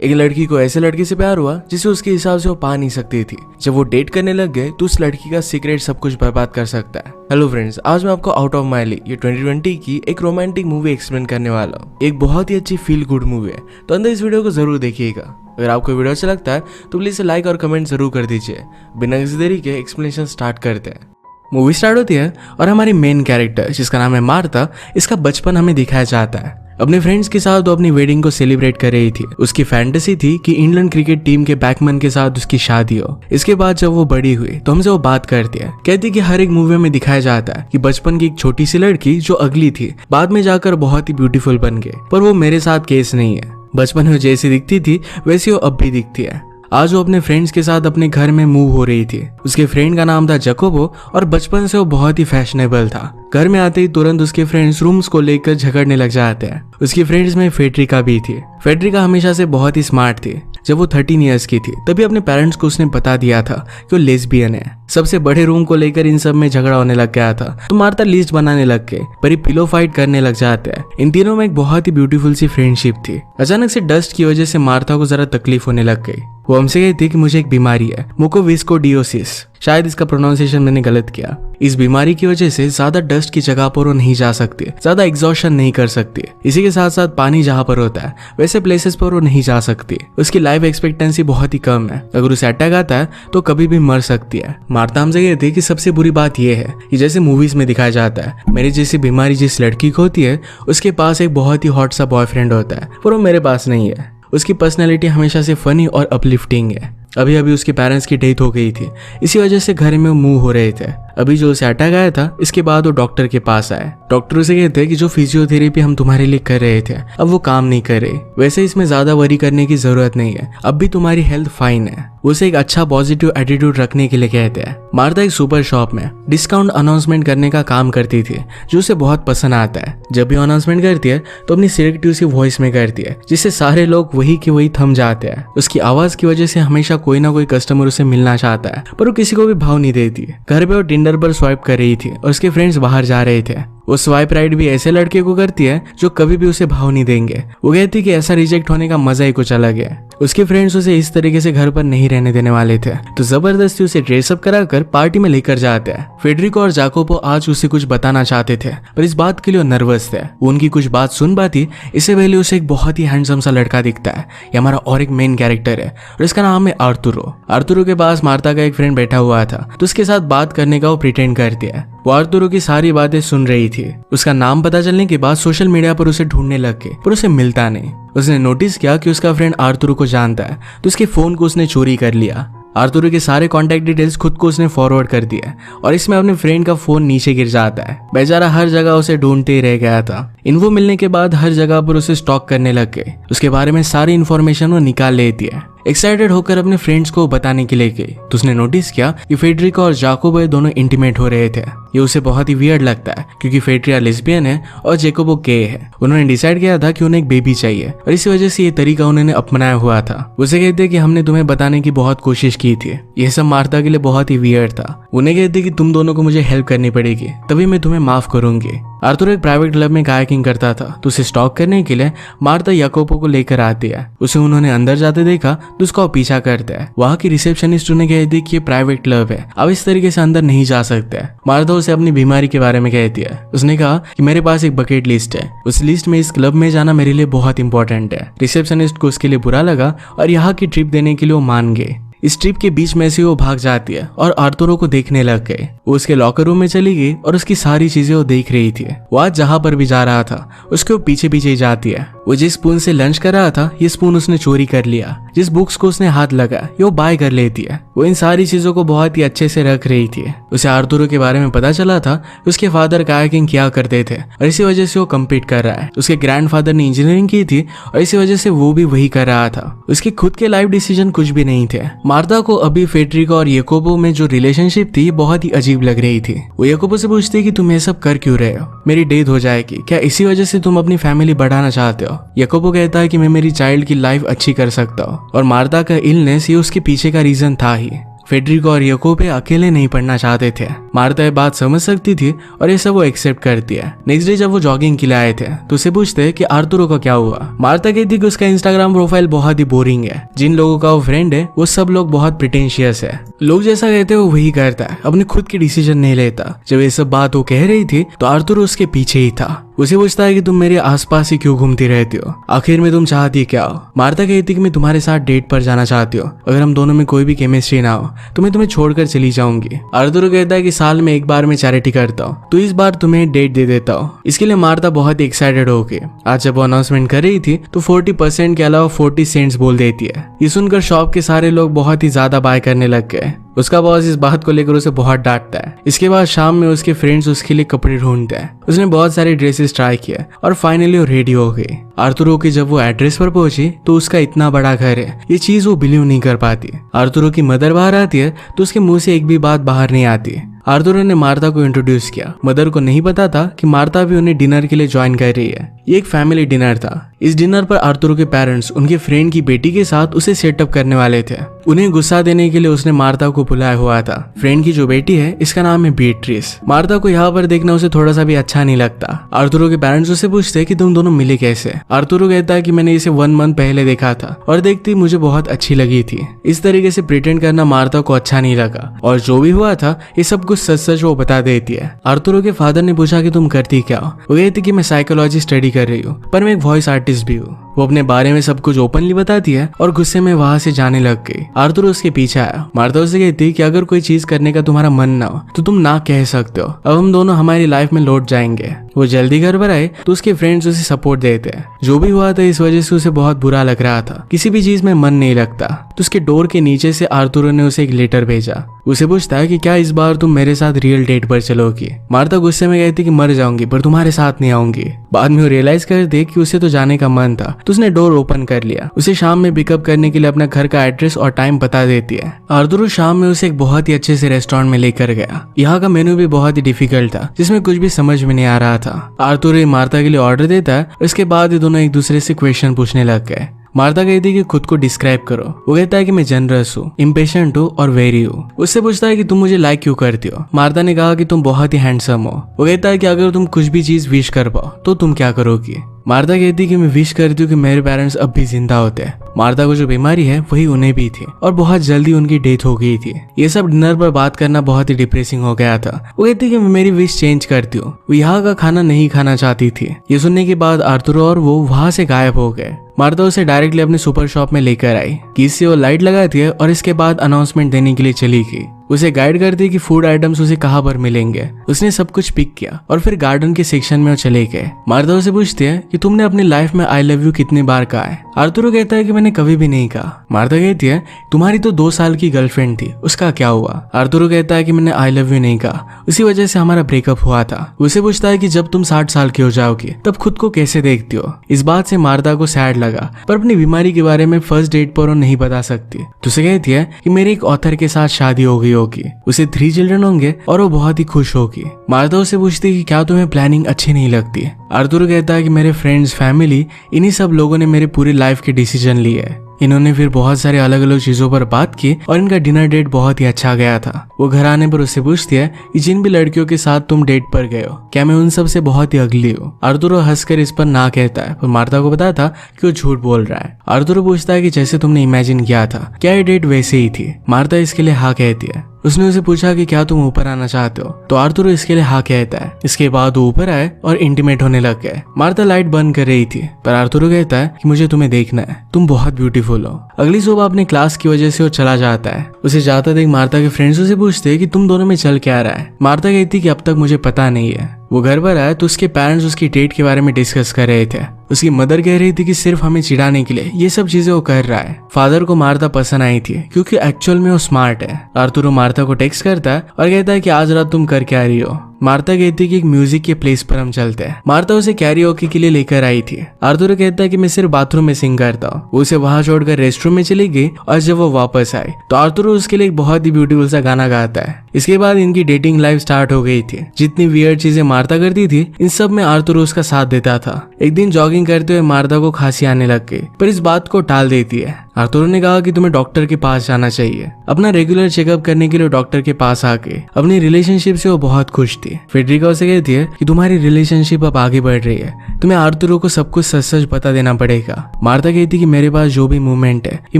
एक लड़की को ऐसे लड़के से प्यार हुआ जिसे उसके हिसाब से वो पा नहीं सकती थी। जब वो डेट करने लग गए तो उस लड़की का सीक्रेट सब कुछ बर्बाद कर सकता है। हेलो फ्रेंड्स, आज मैं आपको आउट ऑफ माय लीग ये 2020 की एक रोमांटिक मूवी एक्सप्लेन करने वाला हूँ। एक बहुत ही अच्छी फील गुड मूवी है, तो अंदर इस वीडियो को जरूर देखिएगा। अगर आपको वीडियो अच्छा लगता है तो प्लीज लाइक और कमेंट जरूर कर दीजिए। बिना किसी देरी के एक्सप्लेनेशन स्टार्ट करते हैं। मूवी स्टार्ट होती है और हमारी मेन कैरेक्टर जिसका नाम है मार्था, इसका बचपन हमें दिखाया जाता है। अपने फ्रेंड्स के साथ वो अपनी वेडिंग को सेलिब्रेट कर रही थी। उसकी फैंटेसी थी कि इंग्लैंड क्रिकेट टीम के बैट्समैन के साथ उसकी शादी हो। इसके बाद जब वो बड़ी हुई तो हमसे वो बात करती है, कहती कि हर एक मूवी में दिखाया जाता है कि बचपन की एक छोटी सी लड़की जो अगली थी बाद में जाकर बहुत ही ब्यूटीफुल बन गई, पर वो मेरे साथ केस नहीं है। बचपन में जैसी दिखती थी वैसी वो अब भी दिखती है। आज वो अपने फ्रेंड्स के साथ अपने घर में मूव हो रही थी। उसके फ्रेंड का नाम था जैकोबो और बचपन से वो बहुत ही फैशनेबल था। घर में आते ही तुरंत उसके फ्रेंड्स रूम्स को लेकर झगड़ने लग जाते हैं। उसकी फ्रेंड्स में फेड्रिका भी थी। फेड्रिका हमेशा से बहुत ही स्मार्ट थी। जब वो 13 इयर्स की थी तभी अपने पेरेंट्स को उसने बता दिया था कि वो लेस्बियन है। सबसे बड़े रूम को लेकर इन सब में झगड़ा होने लग गया था, तो मार्था लिस्ट बनाने लग गए, पर ये पिलो फाइट करने लग जाते हैं। इन तीनों में एक बहुत ही ब्यूटीफुल सी फ्रेंडशिप थी। अचानक से डस्ट की वजह से मार्था को जरा तकलीफ होने लग गई। वो हमसे कहती कि मुझे एक बीमारी है, मुकोविस्कोडियोसिस, शायद इसका प्रोनाउंसिएशन मैंने गलत किया। इस बीमारी की वजह से ज्यादा डस्ट की जगह पर वो नहीं जा सकती, ज्यादा एग्जॉशन नहीं कर सकती। इसी के साथ साथ पानी जहाँ पर होता है वैसे प्लेसेस पर वो नहीं जा सकती। उसकी लाइफ एक्सपेक्टेंसी बहुत ही कम है। अगर उसे अटैक आता है तो कभी भी मर सकती है। मार्था हमसे कहती है कि सबसे बुरी बात यह है कि जैसे मूवीज में दिखाया जाता है, मेरी जैसी बीमारी जिस लड़की को होती है उसके पास एक बहुत ही हॉट सा बॉयफ्रेंड होता है, पर वो मेरे पास नहीं है। उसकी पर्सनैलिटी हमेशा से फनी और अपलिफ्टिंग है। अभी अभी उसके पेरेंट्स की डेथ हो गई थी, इसी वजह से घर में मूव हो रहे थे। अभी जो उसे अटैक आया था इसके बाद वो डॉक्टर के पास आए। डॉक्टर उसे कहते हैं कि जो फिजियोथेरेपी हम तुम्हारे लिए कर रहे थे अब वो काम नहीं कर रही। वैसे इसमें ज्यादा वरी करने की जरूरत नहीं है, अब भी तुम्हारी हेल्थ फाइन है। उसे एक अच्छा पॉजिटिव एटीट्यूड रखने के लिए कहते हैं। मार्था एक सुपर शॉप में डिस्काउंट अनाउंसमेंट करने का काम करती थी, जो उसे बहुत पसंद आता है। जब भी अनाउंसमेंट करती है तो अपनी सिलेक्टिव सी वॉइस में करती है, जिससे सारे लोग वही के वही थम जाते हैं। उसकी आवाज की वजह से हमेशा कोई ना कोई कस्टमर उसे मिलना चाहता है, पर वो किसी को भी भाव नहीं देती। घर पे वो टिंडर पर स्वाइप कर रही थी और उसके फ्रेंड्स बाहर जा रहे थे। वो स्वाइप राइट भी ऐसे लड़के को करती है जो कभी भी उसे भाव नहीं देंगे। वो कहती कि ऐसा रिजेक्ट होने का मजा ही कुछ अलग है। उसके फ्रेंड्स उसे इस तरीके से घर पर नहीं रहने देने वाले थे, तो जबरदस्ती उसे ड्रेसअप कराकर पार्टी में लेकर जाते हैं। फेडरिको और जाकोबो आज उसे कुछ बताना चाहते थे, पर इस बात के लिए नर्वस थे। वो उनकी कुछ बात सुन पाती इससे पहले उसे एक बहुत ही हैंडसम सा लड़का दिखता है। ये हमारा और एक मेन कैरेक्टर है और इसका नाम है आर्तुरो। आर्तुरो के पास मार्था का एक फ्रेंड बैठा हुआ था, तो उसके साथ बात करने का वो प्रिटेंड करती है। वो आर्तुरो की सारी बातें सुन रही थी। उसका नाम पता चलने के बाद सोशल मीडिया पर उसे ढूंढने लग गए, पर उसे मिलता नहीं। उसने नोटिस किया कि उसका फ्रेंड आर्तुरो को जानता है, तो उसके फोन को उसने चोरी कर लिया। आर्तुरो के सारे कॉन्टैक्ट डिटेल्स खुद को उसने फॉरवर्ड कर दिया और इसमें अपने फ्रेंड का फोन नीचे गिर जाता है। बेचारा हर जगह उसे ढूंढते ही रह गया था। इन्फो मिलने के बाद हर जगह पर उसे स्टॉक करने लग गए। उसके बारे में सारी इन्फॉर्मेशन वो निकाल लेती है। एक्साइटेड होकर अपने फ्रेंड्स को बताने के लिए गई तो उसने नोटिस किया कि फेड्रिका और जाकोबो दोनों इंटीमेट हो रहे थे। ये उसे बहुत ही वियर्ड लगता है क्योंकि फेड्रिका लेस्बियन है और जैकोबो गे है। उन्होंने डिसाइड किया था कि उन्हें एक बेबी चाहिए और इसी वजह से ये तरीका उन्होंने अपनाया हुआ था। उसे कहते कि हमने तुम्हें बताने की बहुत कोशिश की थी। यह सब मार्था के लिए बहुत ही वियर्ड था। उन्हें कहते कि तुम दोनों को मुझे हेल्प करनी पड़ेगी, तभी मैं तुम्हें माफ करूंगी। आर्तुरो एक प्राइवेट क्लब में कायाकिंग करता था, तो उसे स्टॉक करने के लिए मार्था याकोबो को लेकर आती है। उसे उन्होंने अंदर जाते देखा तो उसका पीछा करता है। वहाँ की रिसेप्शनिस्ट उन्हें कहती कि ये प्राइवेट क्लब है, अब इस तरीके से अंदर नहीं जा सकते। मार्था उसे अपनी बीमारी के बारे में कहती है। उसने कहा कि मेरे पास एक बकेट लिस्ट है, उस लिस्ट में इस क्लब में जाना मेरे लिए बहुत इंपॉर्टेंट है। रिसेप्शनिस्ट को उसके लिए बुरा लगा और यहाँ की ट्रिप देने के लिए वो मान गए। इस ट्रिप के बीच में से वो भाग जाती है और आर्तुरो को देखने लग गए। वो उसके लॉकर रूम में चली गई और उसकी सारी चीजें वो देख रही थी। वो आज जहाँ पर भी जा रहा था उसके वो पीछे पीछे ही जाती है। वो जिस स्पून से लंच कर रहा था ये स्पून उसने चोरी कर लिया। जिस बुक्स को उसने हाथ लगा ये वो बाय कर लेती है। वो इन सारी चीजों को बहुत ही अच्छे से रख रही थी। उसे आर्तुरो के बारे में पता चला था उसके फादर कायाकिंग किया करते थे और इसी वजह से वो कम्पीट कर रहा है। उसके ग्रैंडफादर ने इंजीनियरिंग की थी और इसी वजह से वो भी वही कर रहा था। उसके खुद के लाइफ डिसीजन कुछ भी नहीं थे। मार्था को अभी फेड्रिका और याकोबो में जो रिलेशनशिप थी बहुत ही अजीब लग रही थी। वो याकोबो से पूछती कि तुम ये सब कर क्यों रहे हो, मेरी डेथ हो जाएगी, क्या इसी वजह से तुम अपनी फैमिली बढ़ाना चाहते हो। याकोबो कहता है कि मैं मेरी चाइल्ड की लाइफ अच्छी कर सकता हूँ और मार्था का इलनेस ये उसके पीछे का रीजन था ही। फेडरिको और याकोबो अकेले नहीं पढ़ना चाहते थे। मार्ता ये बात समझ सकती थी और ये सब वो एक्सेप्ट करती है। नेक्स्ट डे जब वो जॉगिंग के लिए आए थे तो उसे पूछते हैं कि आर्तुरो का क्या हुआ। मार्ता कहती कि उसका इंस्टाग्राम प्रोफाइल बहुत ही बोरिंग है, जिन लोगों का वो फ्रेंड है वो सब लोग बहुत प्रिटेंशियस है, लोग जैसा कहते हैं वो वही करता है, अपने खुद की डिसीजन नहीं लेता। जब ये सब बात वो कह रही थी तो आर्तुरो उसके पीछे ही था। उसे पूछता है कि तुम मेरे आसपास ही क्यों घूमती रहती हो, आखिर में तुम चाहती क्या हो। मार्ता कहती कि मैं तुम्हारे साथ डेट पर जाना चाहती हूँ, अगर हम दोनों में कोई भी केमिस्ट्री ना हो तो मैं तुम्हें छोड़कर चली जाऊंगी। आर्तुरो कहता है कि साल में एक बार मैं चैरिटी करता हूँ, तो इस बार तुम्हें डेट दे देता हूँ। इसके लिए मार्ता बहुत एक्साइटेड हो गई। आज जब वो अनाउंसमेंट कर रही थी तो 40% के अलावा 40 सेंट्स बोल देती है। ये सुनकर शॉप के सारे लोग बहुत ही ज्यादा बाय करने लग गए। उसका बॉस इस बात को लेकर उसे बहुत डांटता है। इसके बाद शाम में उसके फ्रेंड्स उसके लिए कपड़े ढूंढते हैं। उसने बहुत सारे ड्रेसेस ट्राई किए और फाइनली वो रेडी हो गई। आर्तुरो की जब वो एड्रेस पर पहुंची तो उसका इतना बड़ा घर है, ये चीज वो बिलीव नहीं कर पाती। आर्तुरो की मदर बाहर आती है तो उसके मुंह से एक भी बात बाहर नहीं आती। आर्तुरो ने मार्ता को इंट्रोड्यूस किया। मदर को नहीं पता था कि मार्ता भी उन्हें डिनर के लिए ज्वाइन कर रही है। ये एक फैमिली डिनर था। इस डिनर पर आर्तुरो के पेरेंट्स उनके फ्रेंड की बेटी के साथ उसे सेटअप करने वाले थे। उन्हें गुस्सा देने के लिए उसने मार्ता को बुलाया हुआ था। फ्रेंड की जो बेटी है इसका नाम है बीट्रिस। मार्ता को यहाँ पर देखना उसे थोड़ा सा भी अच्छा नहीं लगता। आर्तुरो के पेरेंट्स उसे पूछते हैं कि तुम दोनों मिले कैसे। आर्तुरो कहता है कि मैंने इसे 1 मंथ पहले देखा था और देखती मुझे बहुत अच्छी लगी थी। इस तरीके से प्रिटेंड करना मार्ता को अच्छा नहीं लगा और जो भी हुआ था ये सब कुछ सच सच वो बता देती है। आर्तुरो के फादर ने पूछा कि तुम करती क्या हो। वो कहती कि मैं साइकोलॉजी स्टडी कर रही हूँ, पर मैं एक वॉइस आर्टिस्ट भी हूँ। वो अपने बारे में सब कुछ ओपनली बताती है और गुस्से में वहां से जाने लग गई। आर्तुरो उसके पीछे आया। मार्ता उसे कहती कि अगर कोई चीज करने का तुम्हारा मन ना हो तो तुम ना कह सकते हो, अब हम दोनों हमारी लाइफ में लौट जाएंगे। वो जल्दी घर पर आए तो उसके फ्रेंड्स उसे सपोर्ट देते हैं। जो भी हुआ था इस वजह से उसे बहुत बुरा लग रहा था, किसी भी चीज में मन नहीं लगता। तो उसके डोर के नीचे से आर्तुरो ने उसे एक लेटर भेजा। उसे पूछता है कि क्या इस बार तुम मेरे साथ रियल डेट पर चलोगी। मार्ता गुस्से में कहती कि मर जाऊंगी पर तुम्हारे साथ नहीं आऊंगी। बाद में वो रियलाइज करती कि उसे तो जाने का मन था तो उसने डोर ओपन कर लिया। उसे शाम में पिकअप करने के लिए अपना घर का एड्रेस और टाइम बता देती है। आर्तुरो शाम में उसे एक बहुत ही अच्छे से रेस्टोरेंट में लेकर गया। यहाँ का मेन्यू भी बहुत ही डिफिकल्ट था, जिसमें कुछ भी समझ में नहीं आ रहा था। आर्तुरो मार्ता के लिए ऑर्डर देता है। इसके बाद ये दोनों एक दूसरे से क्वेश्चन पूछने लग गए। मार्ता कहती है कि खुद को डिस्क्राइब करो। वो कहता है कि मैं जनरस हूँ, इम्पेशेंट हूँ और वेरी हूँ। उससे पूछता है कि तुम मुझे लाइक क्यों करती हो। मार्ता ने कहा कि तुम बहुत ही हैंडसम हो। वो कहता है कि अगर तुम कुछ भी चीज विश कर पाओ तो तुम क्या करोगी। मार्ता कहती है कि मैं विश करती हूँ कि मेरे पेरेंट्स अब भी जिंदा होते हैं। मार्ता को जो बीमारी है वही उन्हें भी थी और बहुत जल्दी उनकी डेथ हो गई थी। ये सब डिनर पर बात करना बहुत ही डिप्रेसिंग हो गया था। वो कहती है कि मैं मेरी विश चेंज करती हूँ। वो यहाँ का खाना नहीं खाना चाहती थी। ये सुनने के बाद आर्तुरो और वो वहां से गायब हो गए। मार्ता उसे डायरेक्टली अपने सुपर शॉप में लेकर आई। कीज से वो लाइट लगाती है और इसके बाद अनाउंसमेंट देने के लिए चली गई। उसे गाइड करती है कि फूड आइटम्स उसे कहाँ पर मिलेंगे। उसने सब कुछ पिक किया और फिर गार्डन के सेक्शन में वो चले गए। मार्ता उसे पूछती है कि तुमने अपनी लाइफ में आई लव यू कितनी बार कहा है। आर्तुरो कहता है कि मैंने कभी भी नहीं कहा। मार्ता कहती है तुम्हारी तो 2 साल की गर्लफ्रेंड थी, उसका क्या हुआ। आर्तुरो कहता है कि मैंने आई लव यू नहीं कहा, उसी वजह से हमारा ब्रेकअप हुआ था। उसे पूछता है कि जब तुम 60 साल की हो जाओगी तब खुद को कैसे देखती हो। इस बात से मार्ता को सैड लगा, पर अपनी बीमारी के बारे में फर्स्ट डेट पर वो नहीं बता सकती। तो उसे कहती है कि मेरे एक ऑथर के साथ शादी हो गई होगी, उसे 3 चिल्ड्रन होंगे और वो बहुत ही खुश होगी। मार्ता उसे पूछती है कि क्या तुम्हें प्लानिंग अच्छी नहीं लगती। आर्तुरो कहता है कि मेरे फ्रेंड्स, फैमिली, इन्हीं सब लोगों ने मेरे पूरी लाइफ के डिसीजन लिए है। इन्होंने फिर बहुत सारे अलग अलग चीजों पर बात की और इनका डिनर डेट बहुत ही अच्छा गया था। वो घर आने पर उससे पूछती है कि जिन भी लड़कियों के साथ तुम डेट पर गए हो क्या मैं उन सब से बहुत ही अगली हूँ। आर्तुरो हंसकर इस पर ना कहता है, पर मार्ता को पता था कि वो झूठ बोल रहा है। आर्तुरो पूछता है कि जैसे तुमने इमेजिन किया था क्या ये डेट वैसे ही थी। मार्ता इसके लिए हाँ कहती है। उसने उसे पूछा कि क्या तुम ऊपर आना चाहते हो, तो आर्तुरो इसके लिए हाँ कहता है। इसके बाद वो ऊपर आए और इंटीमेट होने लग गए। मार्ता लाइट बंद कर रही थी, पर आर्तुरो कहता है कि मुझे तुम्हें देखना है, तुम बहुत ब्यूटीफुल हो। अगली सुबह अपने क्लास की वजह से वो चला जाता है। उसे जाता देख मार्ता के फ्रेंड्स उसे पूछते हैं कि तुम दोनों में चल क्या रहा है। मार्ता कहती कि अब तक मुझे पता नहीं है। वो घर पर आया तो उसके पेरेंट्स उसकी डेट के बारे में डिस्कस कर रहे थे। उसकी मदर कह रही थी कि सिर्फ हमें चिढ़ाने के लिए ये सब चीजें वो कर रहा है। फादर को मार्ता पसंद आई थी क्योंकि एक्चुअल में वो स्मार्ट है। आर्तुरो मार्ता को टेक्स्ट करता है और कहता है कि आज रात तुम कर क्या रही हो। मार्ता कहती है कि एक म्यूजिक के प्लेस पर हम चलते हैं। मार्ता उसे कैरियोके के लिए लेकर आई थी। आर्तुरो कहता है कि मैं सिर्फ बाथरूम में सिंग करता हूँ। वो उसे वहां छोड़कर रेस्टरूम में चली गई और जब वो वापस आई तो आर्तुरो उसके लिए एक बहुत ही ब्यूटीफुल सा गाना गाता है। इसके बाद इनकी डेटिंग लाइफ स्टार्ट हो गई थी। जितनी वियर्ड चीजें मार्ता करती थी इन सब में आर्तुरो उसका साथ देता था। एक दिन जॉगिंग करते हुए मार्ता को खांसी आने लग गई, पर इस बात को टाल देती है। आर्थुरो ने कहा कि तुम्हें डॉक्टर के पास जाना चाहिए। अपना रेगुलर चेकअप करने के लिए डॉक्टर के पास आके अपनी रिलेशनशिप से वो बहुत खुश थी। फेडरिका उसे कहती है कि तुम्हारी रिलेशनशिप अब आगे बढ़ रही है, तुम्हें आर्थुरो को सब कुछ सच सच बता देना पड़ेगा। मार्था कहती कि मेरे पास जो भी मूवमेंट है ये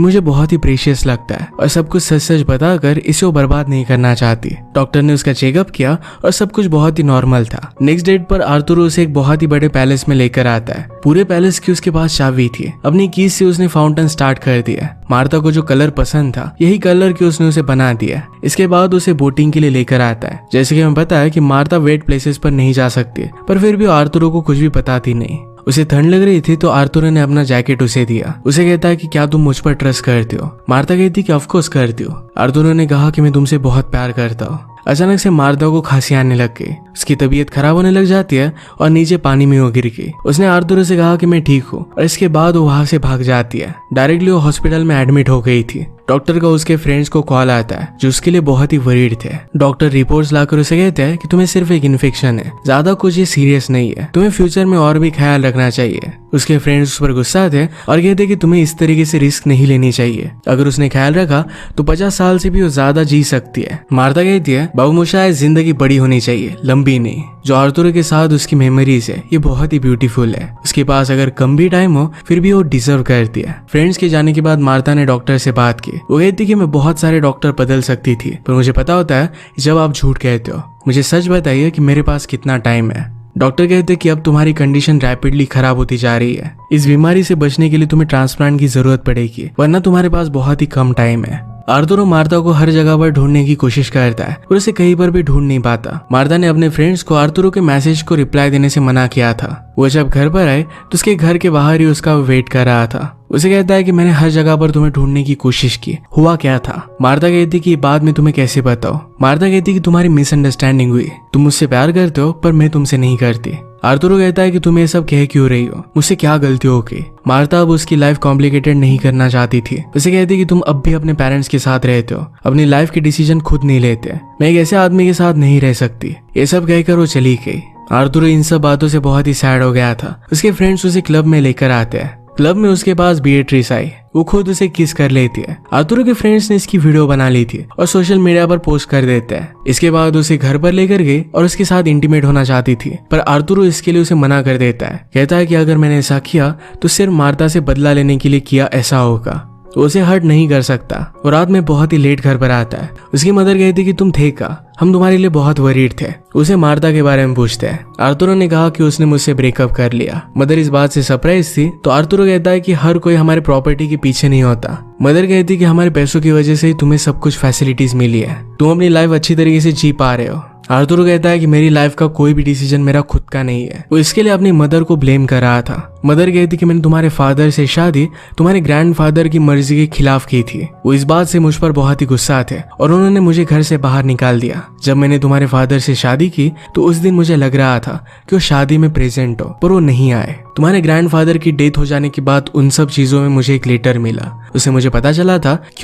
मुझे बहुत ही प्रीशियस लगता है और सब कुछ सच सच बताकर इसे वो बर्बाद नहीं करना चाहती। डॉक्टर ने उसका चेकअप किया और सब कुछ बहुत ही नॉर्मल था। नेक्स्ट डेट पर आर्थुरो उसे एक बहुत ही बड़े पैलेस में लेकर आता है। पूरे पैलेस की उसके पास चाबी थी। अपनी कीज से उसने फाउंटेन स्टार्ट कर दिया। मार्था को जो कलर पसंद था यही कलर की उसने उसे बना दिया। इसके बाद उसे बोटिंग के लिए लेकर आता है। जैसे कि हमें पता है कि मार्था वेट प्लेसेस पर नहीं जा सकती, पर फिर भी आर्थुरो को कुछ भी बताती नहीं। उसे ठंड लग रही थी तो आर्थुरो ने अपना जैकेट उसे दिया। उसे कहता है कि क्या तुम मुझ पर ट्रस्ट करते हो? मार्था कहती कि ऑफ कोर्स करती हो। आर्थुरो ने कहा कि मैं तुमसे बहुत प्यार करता हूँ। अचानक से मार्था को खांसी आने लग गई। उसकी तबीयत खराब होने लग जाती है और नीचे पानी में वो गिर गई। उसने आर्थुरो से कहा कि मैं ठीक हूँ और इसके बाद वो वहां से भाग जाती है। डायरेक्टली वो हॉस्पिटल में एडमिट हो गई थी। डॉक्टर का उसके फ्रेंड्स को कॉल आता है जो उसके लिए बहुत ही वरीड थे। डॉक्टर रिपोर्ट्स लाकर उसे कहते हैं कि तुम्हें सिर्फ एक इन्फेक्शन है, ज्यादा कुछ ये सीरियस नहीं है, तुम्हें फ्यूचर में और भी ख्याल रखना चाहिए। उसके फ्रेंड्स उस पर गुस्सा थे और कहते कि तुम्हें इस तरीके से रिस्क नहीं लेनी चाहिए। अगर उसने ख्याल रखा तो 50 साल से भी वो ज्यादा जी सकती है। मार्था कहती है बाबू शायद जिंदगी बड़ी होनी चाहिए, लंबी नहीं। जो आर्थुरो के साथ उसकी मेमोरीज है ये बहुत ही ब्यूटीफुल है। उसके पास अगर कम भी टाइम हो फिर भी वो डिजर्व करती है। फ्रेंड्स के जाने के बाद मार्था ने डॉक्टर से बात की। वो कहती कि मैं बहुत सारे डॉक्टर बदल सकती थी, पर मुझे पता होता है जब आप झूठ कहते हो। मुझे सच बताइए कि मेरे पास कितना टाइम है। डॉक्टर कहते कि अब तुम्हारी कंडीशन रैपिडली खराब होती जा रही है। इस बीमारी से बचने के लिए तुम्हें ट्रांसप्लांट की जरूरत पड़ेगी, वरना तुम्हारे पास बहुत ही कम टाइम है। आर्थुरो मार्था को हर जगह पर ढूंढने की कोशिश करता है और उसे कहीं पर भी ढूंढ नहीं पाता। मार्था ने अपने फ्रेंड्स को आर्थुरो के मैसेज को रिप्लाई देने से मना किया था। वो जब घर पर आए तो उसके घर के बाहर ही उसका वेट कर रहा था। उसे कहता है कि मैंने हर जगह पर तुम्हें ढूंढने की कोशिश की, हुआ क्या था? मार्था कहती कि बाद में तुम्हें कैसे बताओ। मार्था कहती कि तुम्हारी मिसअंडरस्टैंडिंग हुई, तुम मुझसे प्यार करते हो पर मैं तुमसे नहीं करती। आर्थुरो कहता है कि तुम ये सब कह क्यों रही हो, मुझसे क्या गलती हो गई? मार्था अब उसकी लाइफ कॉम्प्लिकेटेड नहीं करना चाहती थी। उसे कहती कि तुम अब भी अपने पेरेंट्स के साथ रहते हो, अपनी लाइफ के डिसीजन खुद नहीं लेते। मैं एक ऐसे आदमी के साथ नहीं रह सकती। ये सब कहकर वो चली गई। आर्थुरो इन सब बातों से बहुत ही सैड हो गया था। उसके फ्रेंड्स उसे क्लब में लेकर आते हैं। क्लब में उसके पास बीएट्रिस आई। वो खुद उसे किस कर लेती है। आर्थुरो के फ्रेंड्स ने इसकी वीडियो बना ली थी और सोशल मीडिया पर पोस्ट कर देते हैं। इसके बाद उसे घर पर लेकर गई और उसके साथ इंटीमेट होना चाहती थी, पर आर्थुरो इसके लिए उसे मना कर देता है। कहता है कि अगर मैंने ऐसा किया तो सिर्फ मार्था से बदला लेने के लिए किया ऐसा होगा, तो उसे हर्ट नहीं कर सकता। और रात में बहुत ही लेट घर पर आता है। उसकी मदर कहती कि तुम थे का, हम तुम्हारे लिए बहुत वरीड थे। उसे मार्था के बारे में पूछते हैं। आर्थुरो ने कहा कि उसने मुझसे ब्रेकअप कर लिया। मदर इस बात से सरप्राइज थी तो आर्थुरो कहता है कि हर कोई हमारे प्रॉपर्टी के पीछे नहीं होता। मदर कहती कि हमारे पैसों की वजह से ही तुम्हें सब कुछ फैसिलिटीज मिली है, तुम अपनी लाइफ अच्छी तरीके से जी पा रहे हो। आर्थुरो कहता है कि मेरी लाइफ का कोई भी डिसीजन मेरा खुद का नहीं है। वो इसके लिए अपनी मदर को ब्लेम कर रहा था। मदर कहती कि मैंने तुम्हारे फादर से शादी तुम्हारे ग्रैंडफादर की मर्जी के खिलाफ की थी। वो इस बात से मुझ पर बहुत ही गुस्सा थे और उन्होंने मुझे घर से बाहर निकाल दिया। जब मैंने तुम्हारे फादर से शादी की तो उस दिन मुझे लग रहा था कि वो शादी में प्रेजेंट हो, पर वो नहीं आए। तुम्हारे ग्रैंडफादर की डेथ हो जाने के बाद उन सब चीजों में मुझे एक लेटर मिला। उसे मुझे पता चला था कि